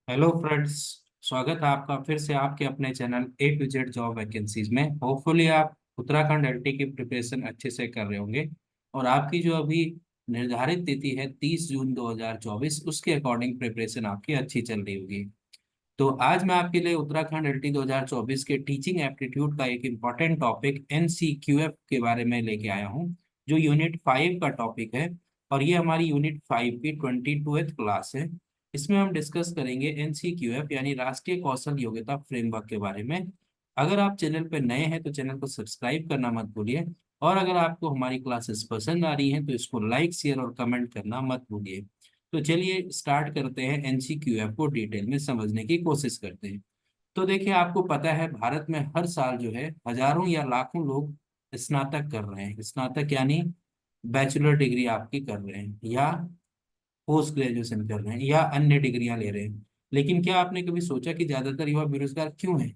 Hello friends. स्वागत है आपका फिर से आपके अपने channel A to Z job vacancies में। होपफुली आप उत्तराखंड एलटी की प्रिपरेशन अच्छे से कर रहे होंगे और आपकी जो अभी निर्धारित तिथि है 30 जून 2024, उसके अकॉर्डिंग प्रिपरेशन आपकी अच्छी चल रही होगी। तो आज मैं आपके लिए उत्तराखंड एलटी 2024 के टीचिंग एप्टीट्यूड का एक इम्पॉर्टेंट टॉपिक NCQF के बारे में लेके आया हूँ, जो यूनिट 5 का टॉपिक है। और ये हमारी यूनिट 5 की 22वीं क्लास है। इसमें हम डिस्कस करेंगे NCQF यानी राष्ट्रीय कौशल योग्यता फ्रेमवर्क के बारे में। अगर आप चैनल पर नए हैं तो चैनल को सब्सक्राइब करना मत भूलिए। और अगर आपको हमारी क्लासेस पसंद आ रही हैं तो इसको लाइक शेयर और कमेंट करना मत भूलिए। तो चलिए स्टार्ट करते हैं, NCQF को डिटेल में समझने की कोशिश करते हैं। तो देखिए, आपको पता है भारत में हर साल जो है हजारों या लाखों लोग स्नातक कर रहे हैं। स्नातक यानी बैचलर डिग्री आपकी कर रहे हैं, या पोस्ट ग्रेजुएशन कर रहे हैं, या अन्य डिग्रियां ले रहे हैं। लेकिन क्या आपने कभी सोचा कि ज्यादातर युवा बेरोजगार क्यों हैं?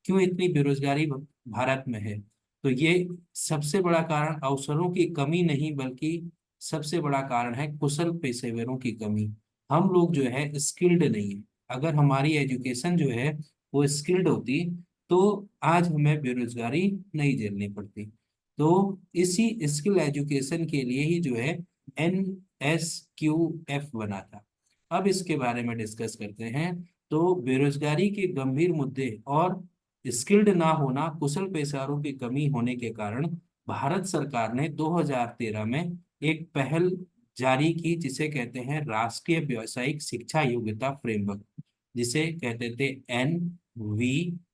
क्यों इतनी बेरोजगारी भारत में है? तो ये सबसे बड़ा कारण अवसरों की कमी नहीं, बल्कि सबसे बड़ा कारण है कुशल पेशेवरों की कमी। हम लोग जो है स्किल्ड नहीं है। अगर हमारी एजुकेशन जो है वो स्किल्ड होती तो आज हमें बेरोजगारी नहीं झेलनी पड़ती। तो इसी स्किल एजुकेशन के लिए ही जो है NSQF बना था। अब इसके बारे में डिस्कस करते हैं। तो बेरोजगारी के गंभीर मुद्दे और स्किल्ड ना होना, कुशल पेशेवरों की कमी होने के कारण भारत सरकार ने 2013 में एक पहल जारी की, जिसे कहते हैं राष्ट्रीय व्यावसायिक शिक्षा योग्यता फ्रेमवर्क, जिसे कहते थे NVEQF।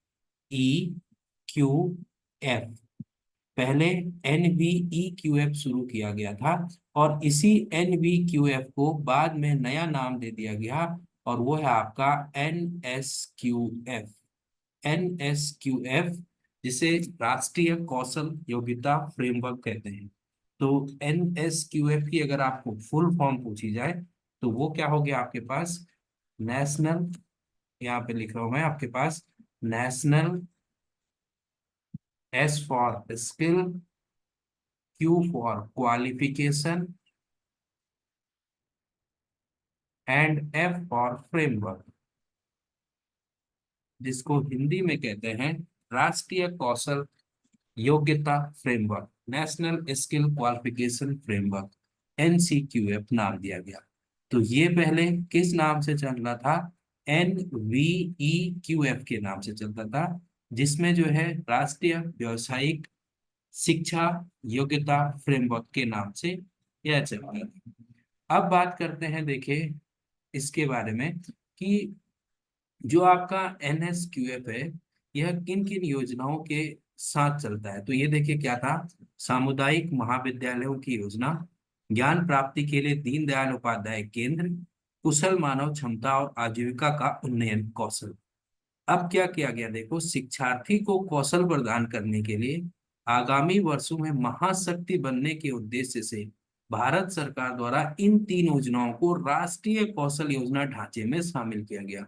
पहले NVEQF शुरू किया गया था और इसी NVQF को बाद में नया नाम दे दिया गया, और वो है आपका NSQF। NSQF, जिसे राष्ट्रीय कौशल योग्यता फ्रेमवर्क कहते हैं। तो NSQF की अगर आपको फुल फॉर्म पूछी जाए तो वो क्या हो गया आपके पास? नेशनल, यहाँ पे लिख रहा हूं मैं आपके पास, national, S for skill, Q for qualification and F for framework, जिसको हिंदी में कहते हैं राष्ट्रीय कौशल योग्यता framework, national skill qualification framework, NCQF नाम दिया गया। तो ये पहले किस नाम से चल रहा था? NVEQF के नाम से चलता था, जिसमें जो है राष्ट्रीय व्यावसायिक शिक्षा योग्यता फ्रेमवर्क के नाम से यह चल रहा था। अब बात करते हैं, देखिए इसके बारे में कि जो आपका NSQF है यह किन किन योजनाओं के साथ चलता है। तो ये देखिए क्या था: सामुदायिक महाविद्यालयों की योजना, ज्ञान प्राप्ति के लिए दीनदयाल उपाध्याय केंद्र, कुशल मानव क्षमता और आजीविका का उन्नयन कौशल। अब क्या किया गया देखो, शिक्षार्थी को कौशल प्रदान करने के लिए आगामी वर्षों में महाशक्ति बनने के उद्देश्य से भारत सरकार द्वारा इन तीन योजनाओं को राष्ट्रीय कौशल योजना ढांचे में शामिल किया गया।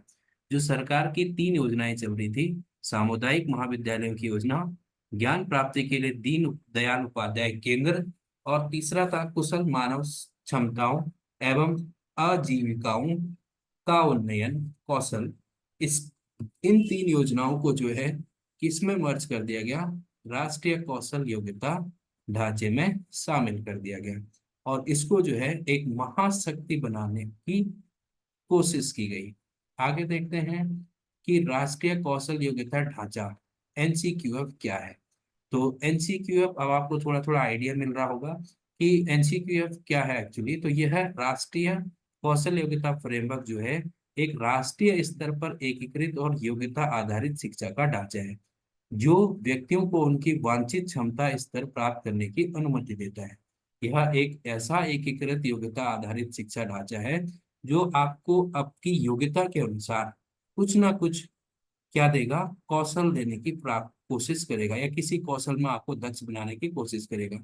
जो सरकार की तीन योजनाएं चल रही थी, सामुदायिक महाविद्यालयों की योजना, ज्ञान प्राप्ति के लिए दीन दयाल उपाध्याय केंद्र, और तीसरा था कुशल मानव क्षमताओं एवं आजीविकाओं का उन्नयन कौशल। इस इन तीन योजनाओं को जो है किसमें मर्ज कर दिया गया? राष्ट्रीय कौशल योग्यता ढांचे में शामिल कर दिया गया, और इसको जो है एक महाशक्ति बनाने की कोशिश की गई। आगे देखते हैं कि राष्ट्रीय कौशल योग्यता ढांचा NCQF क्या है। तो NCQF, अब आपको थोड़ा थोड़ा आइडिया मिल रहा होगा कि NCQF क्या है एक्चुअली। तो यह है राष्ट्रीय कौशल योग्यता फ्रेमवर्क, जो है एक राष्ट्रीय स्तर पर एकीकृत और योग्यता आधारित शिक्षा का ढांचा है, जो व्यक्तियों को उनकी वांछित क्षमता स्तर प्राप्त करने की अनुमति देता है। यह एक ऐसा एकीकृत योग्यता आधारित शिक्षा ढांचा है जो आपको आपकी योग्यता के अनुसार कुछ ना कुछ क्या देगा? कौशल देने की प्राप्त कोशिश करेगा, या किसी कौशल में आपको दक्ष बनाने की कोशिश करेगा।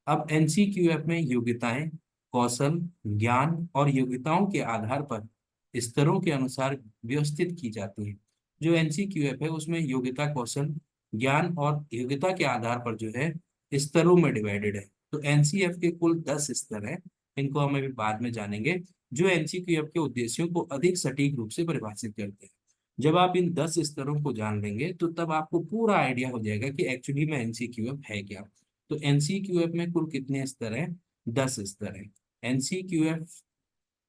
अब NCQF में योग्यताएं, कौशल, ज्ञान और योग्यताओं के आधार पर स्तरों के अनुसार व्यवस्थित की जाती है। जो NCQF है उसमें योग्यता, कौशल, ज्ञान और योग्यता के आधार पर जो है स्तरों में डिवाइडेड है। तो NCF के कुल 10 स्तर हैं, इनको हम अभी बाद में जानेंगे। जो एनसीक्यूएफ के उद्देश्यों को अधिक सटीक रूप से परिभाषित करते हैं। जब आप इन 10 स्तरों को जान लेंगे तो तब आपको पूरा आइडिया हो जाएगा कि एक्चुअली में एनसीक्यूएफ है क्या। तो एनसीक्यूएफ में कुल कितने स्तर हैं? 10 स्तर हैं। एनसीक्यूएफ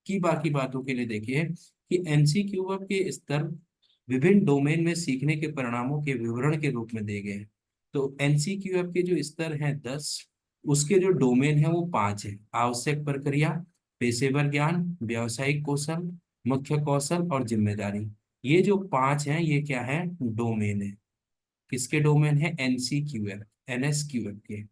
की बाकी बातों के लिए देखिए कि एनसीक्यूएफ के स्तर विभिन्न डोमेन में सीखने के परिणामों के विवरण के रूप में दिए गए हैं। तो एनसीक्यूएफ के जो स्तर हैं 10, उसके जो डोमेन है वो 5 है। आवश्यक प्रक्रिया, पेशेवर ज्ञान, व्यावसायिक कौशल, मुख्य कौशल और जिम्मेदारी। ये जो 5 हैं ये क्या है? डोमेन है। किसके डोमेन है? एनसीक्यूएफ, एनएसक्यूएफ के।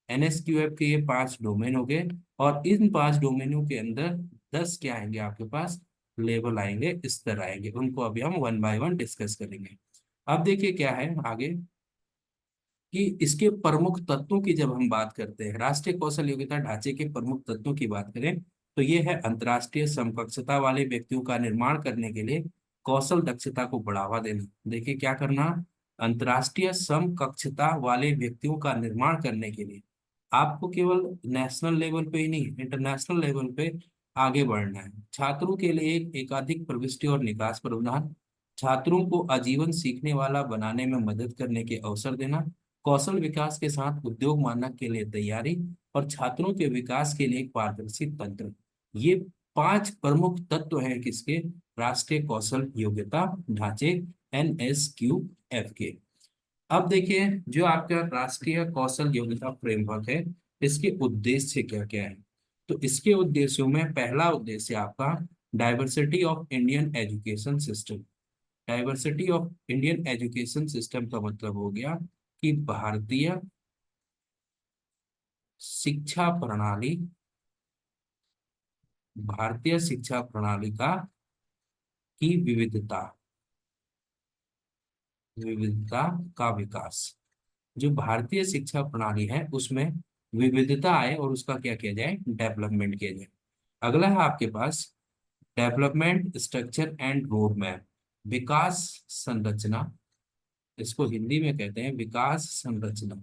एनएसक्यूएफ के ये 5 डोमेन हो गए। और इन 5 डोमेनों के अंदर 10 क्या आएंगे आपके पास? लेवल आएंगे, स्तर आएंगे। उनको अभी हम वन बाय वन डिस्कस करेंगे। अब देखिए क्या है आगे कि इसके प्रमुख तत्वों की जब हम बात करते हैं, राष्ट्रीय कौशल योग्यता ढांचे के प्रमुख तत्वों की बात करें तो ये है अंतर्राष्ट्रीय समकक्षता वाले व्यक्तियों का निर्माण करने के लिए कौशल दक्षता को बढ़ावा देना। देखिए क्या करना? अंतर्राष्ट्रीय समकक्षता वाले व्यक्तियों का निर्माण करने के लिए आपको केवल नेशनल लेवल पे ही नहीं, इंटरनेशनल लेवल पे आगे बढ़ना है। छात्रों के लिए एक एकाधिक प्रविष्टि और निकास प्रावधान, छात्रों को आजीवन सीखने वाला बनाने में मदद करने के अवसर देना, कौशल विकास के साथ उद्योग मानक के लिए तैयारी और छात्रों के विकास के लिए एक पारदर्शी तंत्र। ये 5 प्रमुख तत्व हैं किसके? राष्ट्रीय कौशल योग्यता ढांचे, एनएसक्यूएफ के। अब देखिए जो आपका राष्ट्रीय कौशल योग्यता फ्रेमवर्क है, इसके उद्देश्य क्या क्या है? तो इसके उद्देश्यों में पहला उद्देश्य आपका diversity of Indian education system. Diversity of Indian education system का मतलब हो गया कि भारतीय शिक्षा प्रणाली, भारतीय शिक्षा प्रणाली का की विविधता, विविधता का विकास। जो भारतीय शिक्षा प्रणाली है उसमें विविधता आए और उसका क्या किया जाए? डेवलपमेंट किया जाए। अगला है आपके पास development structure and road map, विकास संरचना, इसको हिंदी में कहते हैं विकास संरचना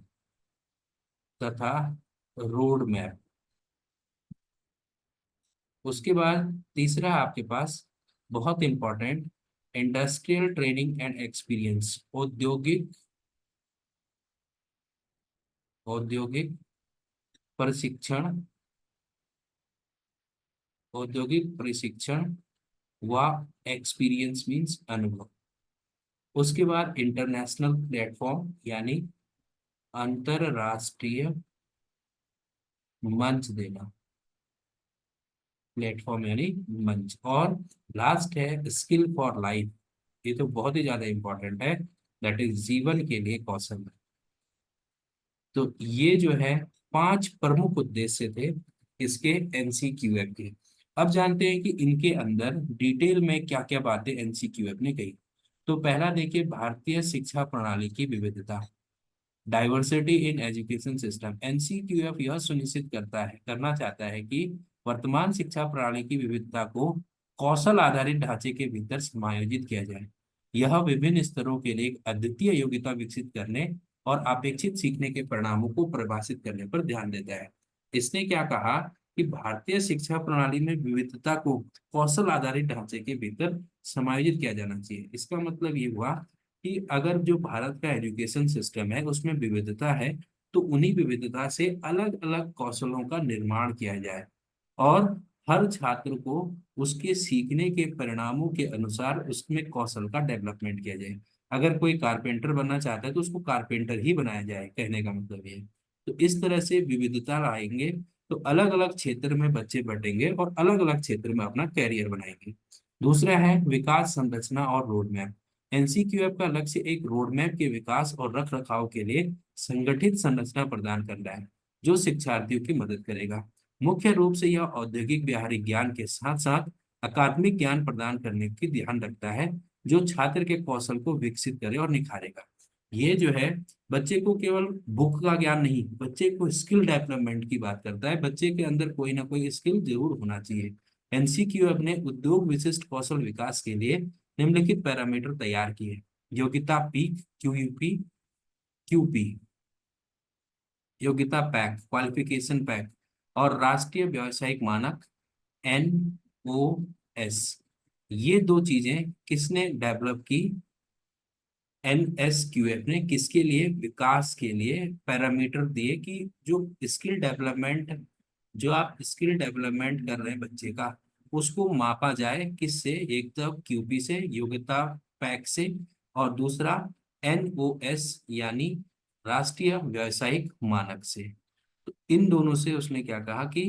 तथा रोड मैप। उसके बाद तीसरा आपके पास बहुत important industrial training and experience, औद्योगिक, औद्योगिक प्रशिक्षण, औद्योगिक प्रशिक्षण व एक्सपीरियंस मीन्स अनुभव। उसके बाद इंटरनेशनल प्लेटफॉर्म यानी अंतरराष्ट्रीय मंच देना, प्लेटफॉर्म यानी मंच। और लास्ट है स्किल फॉर लाइफ, ये तो बहुत ही ज्यादा इंपॉर्टेंट है, दैट इज जीवन के लिए कौशल। तो ये जो है 5 प्रमुख उद्देश्य थे इसके एनसीक्यूएफ के। अब जानते हैं कि इनके अंदर डिटेल में क्या क्या बातें एनसीक्यूएफ ने कही। तो पहला देखिए भारतीय शिक्षा प्रणाली की विविधता, डाइवर्सिटी इन एजुकेशन सिस्टम। एनसीक्यूएफ यह सुनिश्चित करना चाहता है कि वर्तमान शिक्षा प्रणाली की विविधता को कौशल आधारित ढांचे के भीतर समायोजित किया जाए। यह विभिन्न स्तरों के लिए एक अद्वितीय योग्यता विकसित करने और अपेक्षित सीखने के परिणामों को परिभाषित करने पर ध्यान देता है। इसने क्या कहा कि भारतीय शिक्षा प्रणाली में विविधता को कौशल आधारित ढांचे के भीतर समायोजित किया जाना चाहिए। इसका मतलब ये हुआ कि अगर जो भारत का एजुकेशन सिस्टम है उसमें विविधता है तो उन्हीं विविधता से अलग अलग कौशलों का निर्माण किया जाए और हर छात्र को उसके सीखने के परिणामों के अनुसार उसमें कौशल का डेवलपमेंट किया जाए। अगर कोई कारपेंटर बनना चाहता है तो उसको कारपेंटर ही बनाया जाए, कहने का मतलब ये है। तो इस तरह से विविधता लाएंगे तो अलग अलग क्षेत्र में बच्चे बटेंगे और अलग अलग क्षेत्र में अपना कैरियर बनाएंगे। दूसरा है विकास संरचना और रोड मैप। एनसीक्यूएफ का लक्ष्य एक रोड मैप के विकास और रख रखाव के लिए संगठित संरचना प्रदान करना है जो शिक्षार्थियों की मदद करेगा। मुख्य रूप से यह औद्योगिक व्यावहारिक ज्ञान के साथ साथ अकादमिक ज्ञान प्रदान करने की ध्यान रखता है जो छात्र के कौशल को विकसित करे और निखारेगा। ये जो है बच्चे को केवल बुक का ज्ञान नहीं, बच्चे को स्किल डेवलपमेंट की बात करता है। बच्चे के अंदर कोई ना कोई स्किल जरूर होना चाहिए। एनसीक्यू अपने उद्योग विशिष्ट कौशल विकास के लिए निम्नलिखित पैरामीटर तैयार किए: योग्यता पीक क्यूयूपी, क्यूपी योग्यता पैक, क्वालिफिकेशन पैक और राष्ट्रीय व्यावसायिक मानक, एन NOS, ये दो चीजें किसने डेवलप की? NSQF ने। किसके लिए? विकास के लिए पैरामीटर दिए कि जो स्किल डेवलपमेंट, जो आप स्किल डेवलपमेंट कर रहे हैं बच्चे का, उसको मापा जाए किससे? एक तो QP से, योग्यता पैक से, और दूसरा NOS यानी राष्ट्रीय व्यावसायिक मानक से। तो इन दोनों से उसने क्या कहा कि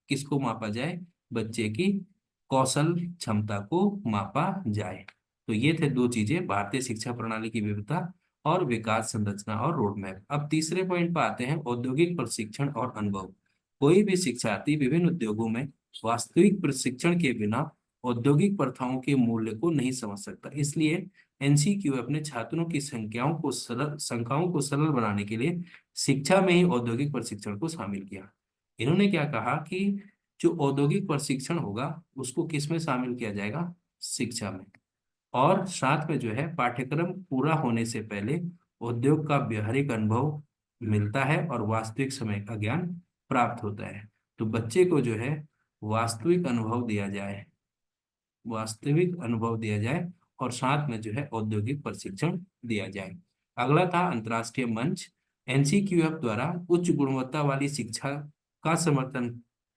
किसको मापा जाए? बच्चे की कौशल क्षमता को मापा जाए। तो ये थे दो चीजें, भारतीय शिक्षा प्रणाली की विविधता और विकास संरचना और रोड मैप। अब तीसरे पॉइंट पर आते हैं, औद्योगिक प्रशिक्षण और अनुभव। कोई भी शिक्षार्थी विभिन्न उद्योगों में वास्तविक प्रशिक्षण के बिना औद्योगिक प्रथाओं के मूल्य को नहीं समझ सकता। इसलिए NCQ अपने छात्रों की शंकाओं को सरल बनाने के लिए शिक्षा में ही औद्योगिक प्रशिक्षण को शामिल किया। इन्होंने क्या कहा कि जो औद्योगिक प्रशिक्षण होगा उसको किस में शामिल किया जाएगा? शिक्षा में। और साथ में जो है पाठ्यक्रम पूरा होने से पहले उद्योग का व्यवहारिक अनुभव मिलता है और वास्तविक समय का ज्ञान प्राप्त होता है। तो बच्चे को जो है वास्तविक अनुभव दिया जाए, वास्तविक अनुभव दिया जाए, और साथ में जो है औद्योगिक प्रशिक्षण दिया जाए। अगला था अंतर्राष्ट्रीय मंच। NCQF द्वारा उच्च गुणवत्ता वाली शिक्षा का समर्थन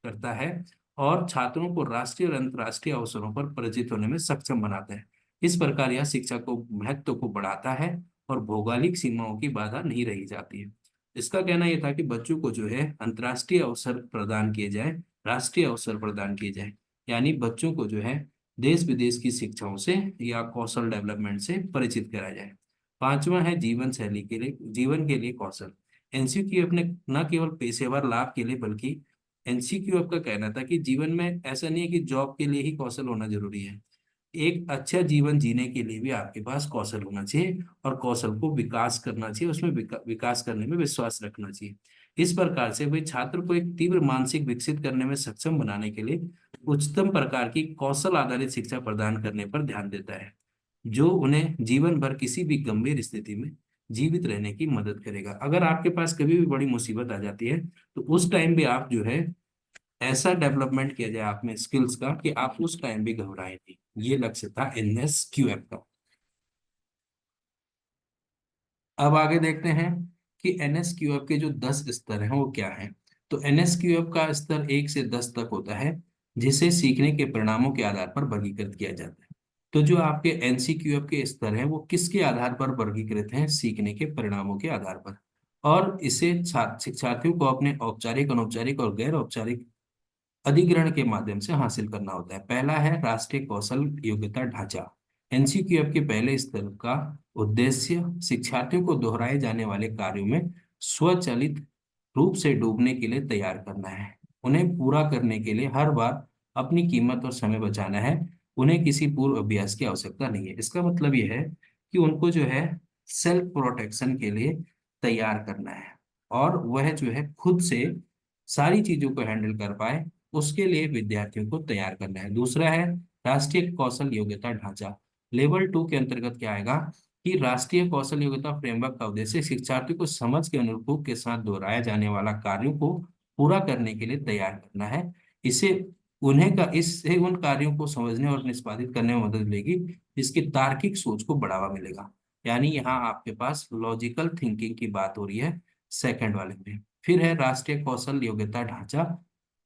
करता है और छात्रों को राष्ट्रीय और अंतर्राष्ट्रीय अवसरों पर परिचित होने में सक्षम बनाता है। इस प्रकार यह शिक्षा को महत्व को बढ़ाता है और भौगोलिक सीमाओं की बाधा नहीं रही जाती है। इसका कहना यह था कि बच्चों को जो है अंतर्राष्ट्रीय अवसर प्रदान किए जाए, राष्ट्रीय अवसर प्रदान किए जाए, यानी बच्चों को जो है देश विदेश की शिक्षाओं से या कौशल डेवलपमेंट से परिचित कराया जाए। पांचवा है जीवन शैली के लिए, जीवन के लिए कौशल। NCQF ने न केवल पेशेवर लाभ के लिए बल्कि NCQF का कहना था कि जीवन में ऐसा नहीं है कि जॉब के लिए ही कौशल होना जरूरी है, एक अच्छा जीवन जीने के लिए भी आपके पास कौशल होना चाहिए और कौशल को विकास करना चाहिए, उसमें विकास करने में विश्वास रखना चाहिए। इस प्रकार से वे छात्र को एक तीव्र मानसिक विकसित करने में सक्षम बनाने के लिए उच्चतम प्रकार की कौशल आधारित शिक्षा प्रदान करने पर ध्यान देता है, जो उन्हें जीवन भर किसी भी गंभीर स्थिति में जीवित रहने की मदद करेगा। अगर आपके पास कभी भी बड़ी मुसीबत आ जाती है तो उस टाइम भी आप जो है ऐसा डेवलपमेंट किया जाए आप में स्किल्स का कि आप उस टाइम भी घबराए नहीं। ये लक्ष्य था NSQF का। अब आगे देखते हैं कि NSQF के जो 10 स्तर हैं वो क्या हैं। तो NSQF का स्तर 1 से 10 तक होता है, जिसे सीखने के परिणामों के आधार पर वर्गीकृत किया जाता है। तो जो आपके NCQF के स्तर हैं वो किसके आधार पर वर्गीकृत हैं? सीखने के परिणामों के आधार पर। और इसे शिक्षार्थियों को अपने औपचारिक, अनौपचारिक और गैर औपचारिक अधिग्रहण के माध्यम से हासिल करना होता है। पहला है राष्ट्रीय कौशल योग्यता ढांचा। NCQF के पहले स्तर का उद्देश्य शिक्षार्थियों को दोहराए जाने वाले कार्यों में स्वचालित रूप से डूबने के लिए तैयार करना है। उन्हें पूरा करने के लिए हर बार अपनी कीमत और समय बचाना है। उन्हें किसी पूर्व अभ्यास की आवश्यकता नहीं है। इसका मतलब यह है कि उनको जो है सेल्फ प्रोटेक्शन के लिए तैयार करना है और वह जो है खुद से सारी चीजों को हैंडल कर पाए, उसके लिए विद्यार्थियों को तैयार करना है। दूसरा है राष्ट्रीय कौशल योग्यता ढांचा। लेवल 2 के अंतर्गत क्या आएगा कि राष्ट्रीय कौशल योग्यता फ्रेमवर्क का उद्देश्य शिक्षार्थियों को समझ के अनुरूप के साथ दोहराया जाने वाला कार्यों को पूरा करने के लिए तैयार करना है। इसे इससे उन कार्यों को समझने और निष्पादित करने में मदद मिलेगी जिसकी तार्किक सोच को बढ़ावा मिलेगा। यानी यहाँ आपके पास लॉजिकल थिंकिंग की बात हो रही है सेकंड वाले में। फिर है राष्ट्रीय कौशल योग्यता ढांचा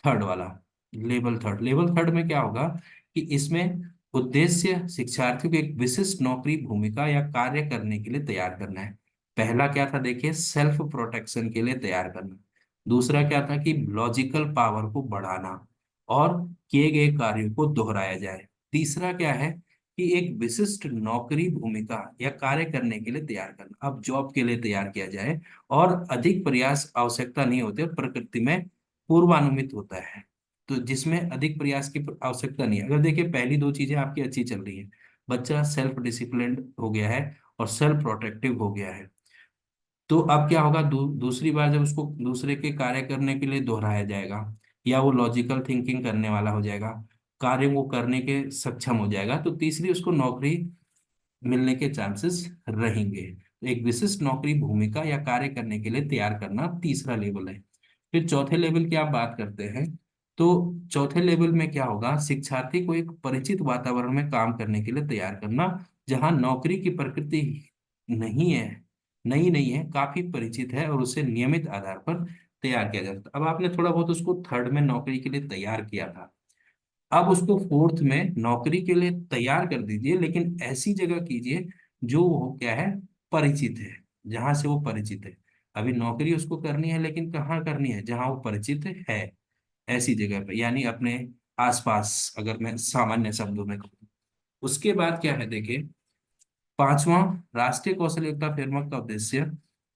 थर्ड वाला, लेवल थर्ड। लेवल थर्ड में क्या होगा कि इसमें उद्देश्य शिक्षार्थियों को एक विशिष्ट नौकरी, भूमिका या कार्य करने के लिए तैयार करना है। पहला क्या था देखिए, सेल्फ प्रोटेक्शन के लिए तैयार करना। दूसरा क्या था कि लॉजिकल पावर को बढ़ाना और किए गए कार्यों को दोहराया जाए। तीसरा क्या है कि एक विशिष्ट नौकरी, भूमिका या कार्य करने के लिए तैयार करना, अब जॉब के लिए तैयार किया जाए और अधिक प्रयास आवश्यकता नहीं होती और प्रकृति में पूर्वानुमित होता है। तो जिसमें अधिक प्रयास की आवश्यकता नहीं है। अगर देखिए पहली दो चीजें आपकी अच्छी चल रही है, बच्चा सेल्फ डिसिप्लिन हो गया है और सेल्फ प्रोटेक्टिव हो गया है, तो अब क्या होगा, दूसरी बार जब उसको दूसरे के कार्य करने के लिए दोहराया जाएगा या वो लॉजिकल थिंकिंग करने वाला हो जाएगा, कार्य वो करने के सक्षम हो जाएगा, तो तीसरी उसको नौकरी मिलने के चांसेस रहेंगे। तो एक विशिष्ट नौकरी, भूमिका या कार्य करने के लिए तैयार करना तीसरा लेवल है। फिर चौथे लेवल की आप बात करते हैं तो चौथे लेवल में क्या होगा, शिक्षार्थी को एक परिचित वातावरण में काम करने के लिए तैयार करना, जहां नौकरी की प्रकृति नहीं है, नई नहीं है, काफी परिचित है, और उसे नियमित आधार पर तैयार किया जाता है। अब आपने थोड़ा बहुत उसको थर्ड में नौकरी के लिए तैयार किया था, अब उसको फोर्थ में नौकरी के लिए तैयार कर दीजिए, लेकिन ऐसी जगह कीजिए जो वो क्या है, परिचित है, जहां से वो परिचित है। अभी नौकरी उसको करनी है, लेकिन कहाँ करनी है, जहां वो परिचित है, ऐसी जगह पे, यानी अपने आसपास, अगर मैं सामान्य शब्दों में कहूँ। उसके बाद क्या है देखिए, पांचवा, राष्ट्रीय कौशल योग्यता फ्रेमवर्क का उद्देश्य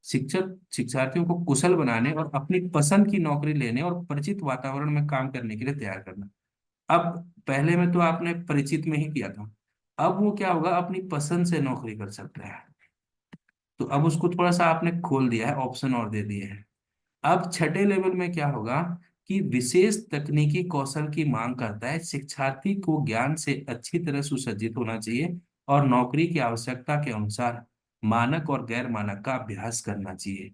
शिक्षक शिक्षार्थियों को कुशल बनाने और अपनी पसंद की नौकरी लेने और परिचित वातावरण में काम करने के लिए तैयार करना। अब पहले में तो आपने परिचित में ही किया था, अब वो क्या होगा, अपनी पसंद से नौकरी कर सकता है। तो अब उसको थोड़ा सा आपने खोल दिया है, ऑप्शन और दे दिए हैं। अब छठे लेवल में क्या होगा कि विशेष तकनीकी कौशल की मांग करता है, शिक्षार्थी को ज्ञान से अच्छी तरह सुसज्जित होना चाहिए और नौकरी की आवश्यकता के अनुसार मानक और गैर मानक का अभ्यास करना चाहिए।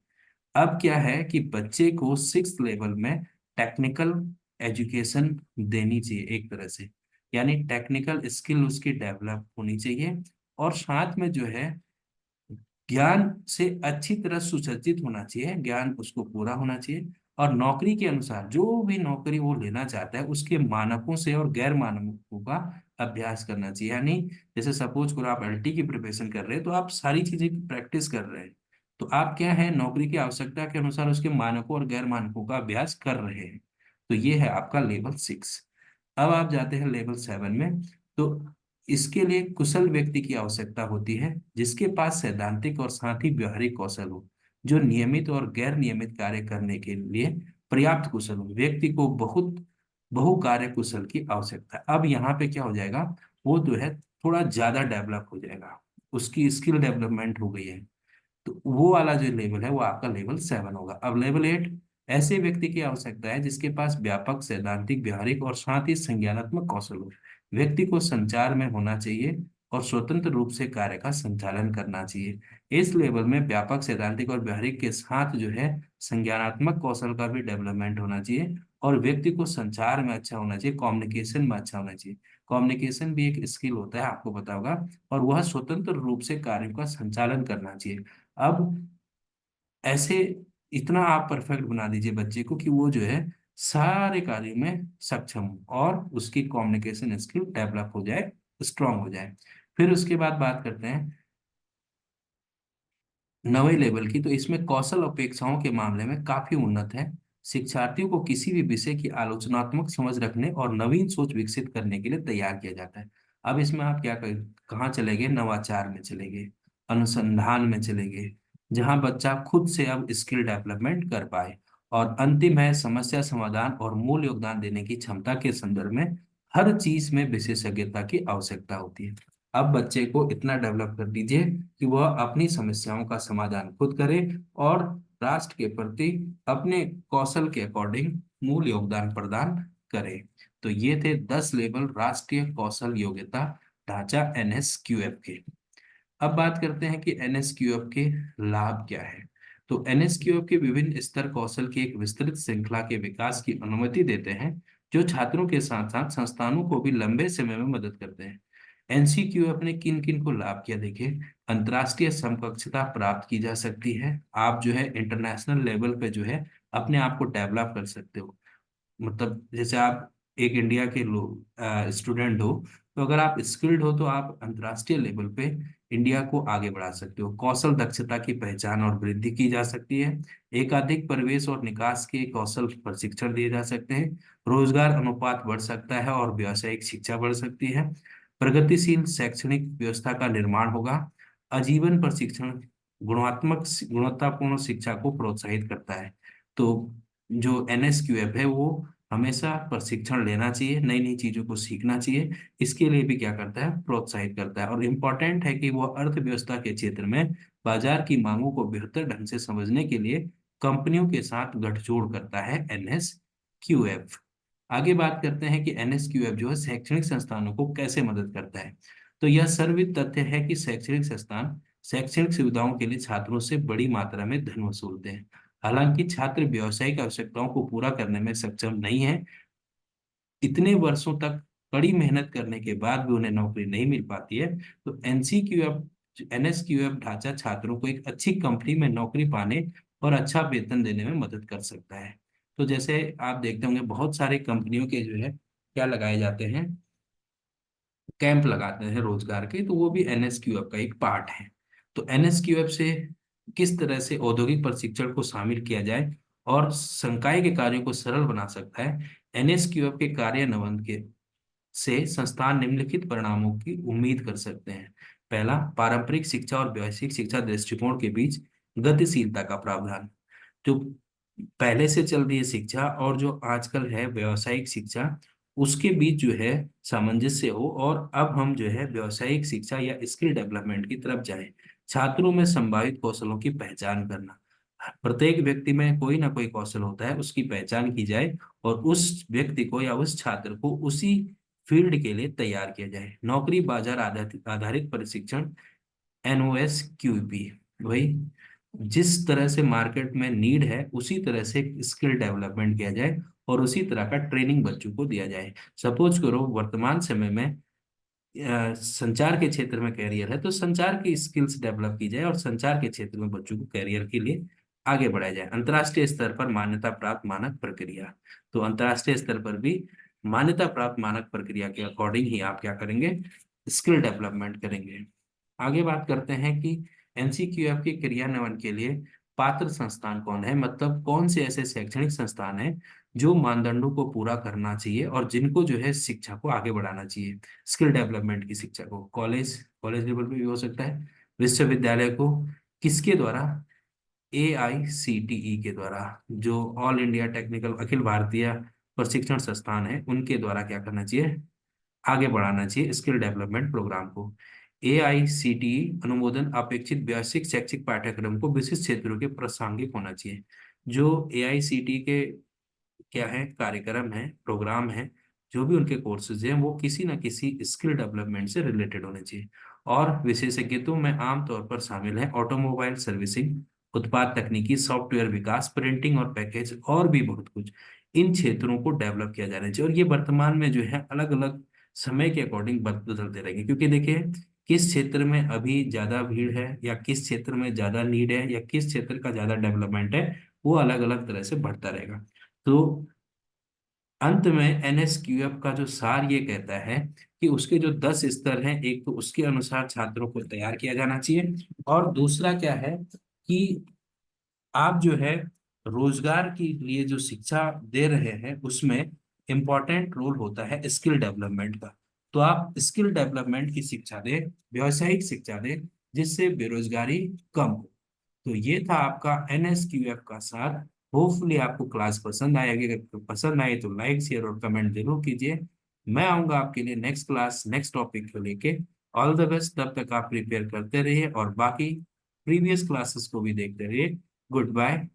अब क्या है कि बच्चे को सिक्स लेवल में टेक्निकल एजुकेशन देनी चाहिए एक तरह से, यानी टेक्निकल स्किल उसकी डेवलप होनी चाहिए, और साथ में जो है ज्ञान से अच्छी तरह सुसज्जित होना चाहिए, ज्ञान उसको पूरा होना चाहिए, और नौकरी के अनुसार जो भी नौकरी वो लेना चाहता है उसके मानकों से और गैर मानकों का अभ्यास करना चाहिए। यानी जैसे सपोज करो आप एलटी की प्रिपरेशन कर रहे हैं, तो आप सारी चीजें की प्रैक्टिस कर रहे हैं, तो आप क्या है, नौकरी की आवश्यकता के अनुसार उसके मानकों और गैर मानकों का अभ्यास कर रहे हैं। तो ये है आपका लेवल 6। अब आप जाते हैं लेवल 7 में। तो इसके लिए कुशल व्यक्ति की आवश्यकता होती है, जिसके पास सैद्धांतिक और साथ ही व्यवहारिक कौशल हो, जो नियमित और गैर नियमित कार्य करने के लिए पर्याप्त कुशल हो। व्यक्ति को बहुत बहु कार्य कुशल की आवश्यकता है। अब यहाँ पे क्या हो जाएगा, वो जो है थोड़ा ज्यादा डेवलप हो जाएगा, उसकी स्किल डेवलपमेंट हो गई है। तो वो वाला जो लेवल है वो आपका लेवल 7 होगा। अब लेवल 8, ऐसे व्यक्ति की आवश्यकता है जिसके पास व्यापक सैद्धांतिक व्यवहारिक और साथ ही संज्ञानात्मक कौशल हो। व्यक्ति को संचार में होना चाहिए और स्वतंत्र रूप से कार्य का संचालन करना चाहिए। इस लेवल में व्यापक सैद्धांतिक और व्यवहारिक के साथ जो है संज्ञानात्मक कौशल का भी डेवलपमेंट होना चाहिए, और व्यक्ति को संचार में अच्छा होना चाहिए, कम्युनिकेशन में अच्छा होना चाहिए। कम्युनिकेशन भी एक स्किल होता है, आपको पता होगा। और वह स्वतंत्र रूप से कार्यों का संचालन करना चाहिए। अब ऐसे इतना आप परफेक्ट बना दीजिए बच्चे को कि वो जो है सारे कार्य में सक्षम हो, और उसकी कम्युनिकेशन स्किल डेवलप हो जाए, स्ट्रांग हो जाए। फिर उसके बाद बात करते हैं नवे लेवल की। तो इसमें कौशल अपेक्षाओं के मामले में काफी उन्नत है। शिक्षार्थियों को किसी भी विषय की आलोचनात्मक समझ रखने और नवीन सोच विकसित करने के लिए तैयार किया जाता है। अब इसमें आप कहाँ चले गए, नवाचार में चले गए, अनुसंधान में चले गए, जहां बच्चा खुद से अब स्किल डेवलपमेंट कर पाए। और अंतिम है समस्या समाधान और मूल योगदान देने की क्षमता के संदर्भ में हर चीज में विशेषज्ञता की आवश्यकता होती है। अब बच्चे को इतना डेवलप कर दीजिए कि वह अपनी समस्याओं का समाधान खुद करे, और राष्ट्र के प्रति अपने कौशल के अकॉर्डिंग मूल योगदान प्रदान करे। तो ये थे 10 लेवल राष्ट्रीय कौशल योग्यता ढांचा NSQF के। अब बात करते हैं कि NSQF के लाभ क्या है। तो NSQF के विभिन्न स्तर कौशल की एक विस्तृत श्रृंखला के विकास की अनुमति देते हैं, जो छात्रों के साथ साथ संस्थानों को भी लंबे समय में मदद करते हैं। NCQF ने किन किन को लाभ किया देखिए, अंतर्राष्ट्रीय समकक्षता प्राप्त की जा सकती है, आप जो है इंटरनेशनल लेवल पे जो है अपने आप को डेवलप कर सकते हो। मतलब जैसे आप एक इंडिया के लोग स्टूडेंट हो, तो अगर आप स्किल्ड हो तो आप अंतर्राष्ट्रीय लेवल पे इंडिया को आगे बढ़ा सकते हो। कौशल दक्षता की पहचान और वृद्धि की जा सकती है। एकाधिक प्रवेश और निकास के कौशल प्रशिक्षण दिए जा सकते हैं। रोजगार अनुपात बढ़ सकता है और व्यावसायिक शिक्षा बढ़ सकती है। प्रगतिशील शैक्षणिक व्यवस्था का निर्माण होगा। आजीवन प्रशिक्षण गुणवत्तापूर्ण शिक्षा को प्रोत्साहित करता है। तो जो NSQF है वो हमेशा प्रशिक्षण लेना चाहिए, नई नई चीजों को सीखना चाहिए। इसके लिए भी क्या करता है, प्रोत्साहित करता है। और इम्पोर्टेंट है कि वो अर्थव्यवस्था के क्षेत्र में बाजार की मांगों को बेहतर ढंग से समझने के लिए कंपनियों के साथ गठजोड़ करता है NSQF। आगे बात करते हैं कि NSQF जो है शैक्षणिक संस्थानों को कैसे मदद करता है। तो यह सर्विस तथ्य है कि शैक्षणिक संस्थान शैक्षणिक सुविधाओं के लिए छात्रों से बड़ी मात्रा में धन वसूलते हैं। हालांकि छात्र व्यावसायिक आवश्यकताओं को पूरा करने में सक्षम नहीं है, इतने वर्षों तक कड़ी मेहनत करने के बाद भी उन्हें नौकरी नहीं मिल पाती है, तो एनसीक्यूएफ एनएसक्यूएफ ढांचा छात्रों को एक अच्छी कंपनी में नौकरी पाने और अच्छा वेतन देने में मदद कर सकता है। तो जैसे आप देखते होंगे बहुत सारे कंपनियों के जो है क्या लगाए जाते हैं, कैंप लगाते हैं रोजगार के, तो वो भी एनएसक्यूएफ का एक पार्ट है। तो एनएसक्यूएफ से किस तरह से औद्योगिक प्रशिक्षण को शामिल किया जाए और संकाय के कार्यों को सरल बना सकता है, एनएसक्यूएफ के कार्यान्वयन के से संस्थान निम्नलिखित परिणामों की उम्मीद कर सकते हैं। पहला, पारंपरिक शिक्षा और व्यवसायिक शिक्षा दृष्टिकोण के बीच गतिशीलता का प्रावधान। जो पहले से चल रही है शिक्षा और जो आजकल है व्यवसायिक शिक्षा, उसके बीच जो है सामंजस्य हो, और अब हम जो है व्यवसायिक शिक्षा या स्किल डेवलपमेंट की तरफ जाएं। छात्रों में संभावित कौशलों की पहचान करना, प्रत्येक व्यक्ति में कोई ना कोई कौशल होता है, उसकी पहचान की जाए और उस व्यक्ति को या उस छात्र को उसी फील्ड के लिए तैयार किया जाए। नौकरी बाजार आधारित आधारित प्रशिक्षण, एनओएस क्यूपी, वही जिस तरह से मार्केट में नीड है उसी तरह से स्किल डेवलपमेंट किया जाए और उसी तरह का ट्रेनिंग बच्चों को दिया जाए। सपोज करो वर्तमान समय में संचार के क्षेत्र में कैरियर है, तो संचार की स्किल्स डेवलप की जाए और संचार के क्षेत्र में बच्चों को कैरियर के लिए आगे बढ़ाया जाए। अंतर्राष्ट्रीय स्तर पर मान्यता प्राप्त मानक प्रक्रिया, तो अंतर्राष्ट्रीय स्तर पर भी मान्यता प्राप्त मानक प्रक्रिया के अकॉर्डिंग ही आप क्या करेंगे, स्किल डेवलपमेंट करेंगे। आगे बात करते हैं कि एनसीक्यूएफ के क्रियान्वयन के लिए पात्र संस्थान कौन है, मतलब कौन से ऐसे शैक्षणिक संस्थान हैं जो मानदंडों को पूरा करना चाहिए और जिनको जो है शिक्षा को आगे बढ़ाना चाहिए, स्किल डेवलपमेंट की शिक्षा को। कॉलेज कॉलेज लेवल पे भी हो सकता है, विश्वविद्यालय को किसके द्वारा, एआईसीटीई के द्वारा, जो all India technical Akhil Bharatiya प्रशिक्षण संस्थान है उनके द्वारा क्या करना चाहिए, आगे बढ़ाना चाहिए स्किल डेवलपमेंट प्रोग्राम को। एआईसीटीई अनुमोदन अपेक्षित व्यवसायिक शैक्षिक पाठ्यक्रम को विशिष्ट क्षेत्रों के प्रासंगिक होना चाहिए। जो एआईसीटीई के क्या है कार्यक्रम है, प्रोग्राम है, जो भी उनके कोर्सेज हैं वो किसी ना किसी स्किल डेवलपमेंट से रिलेटेड होने चाहिए। और विशेषज्ञत्वों में आमतौर पर शामिल है ऑटोमोबाइल सर्विसिंग, उत्पाद तकनीकी, सॉफ्टवेयर विकास, प्रिंटिंग और पैकेज, और भी बहुत कुछ। इन क्षेत्रों को डेवलप किया जाना चाहिए और ये वर्तमान में जो है अलग अलग समय के अकॉर्डिंग बदलते रहेंगे, क्योंकि देखिए किस क्षेत्र में अभी ज्यादा भीड़ है या किस क्षेत्र में ज्यादा नीड है या किस क्षेत्र का ज्यादा डेवलपमेंट है, वो अलग अलग तरह से बढ़ता रहेगा। तो अंत में एनएसक्यूएफ का जो सार ये कहता है कि उसके जो 10 स्तर हैं, एक तो उसके अनुसार छात्रों को तैयार किया जाना चाहिए, और दूसरा क्या है कि आप जो है रोजगार के लिए जो शिक्षा दे रहे हैं उसमें इम्पोर्टेंट रोल होता है स्किल डेवलपमेंट का। तो आप स्किल डेवलपमेंट की शिक्षा दें, व्यावसायिक शिक्षा दें, जिससे बेरोजगारी कम हो। तो ये था आपका एनएसक्यूएफ का सार। होपफुली आपको क्लास पसंद आएगी, अगर पसंद आए तो लाइक शेयर और कमेंट जरूर कीजिए। मैं आऊंगा आपके लिए नेक्स्ट क्लास नेक्स्ट टॉपिक को लेके। ऑल द बेस्ट, तब तक आप प्रिपेयर करते रहिए और बाकी प्रीवियस क्लासेस को भी देखते रहिए। Good bye.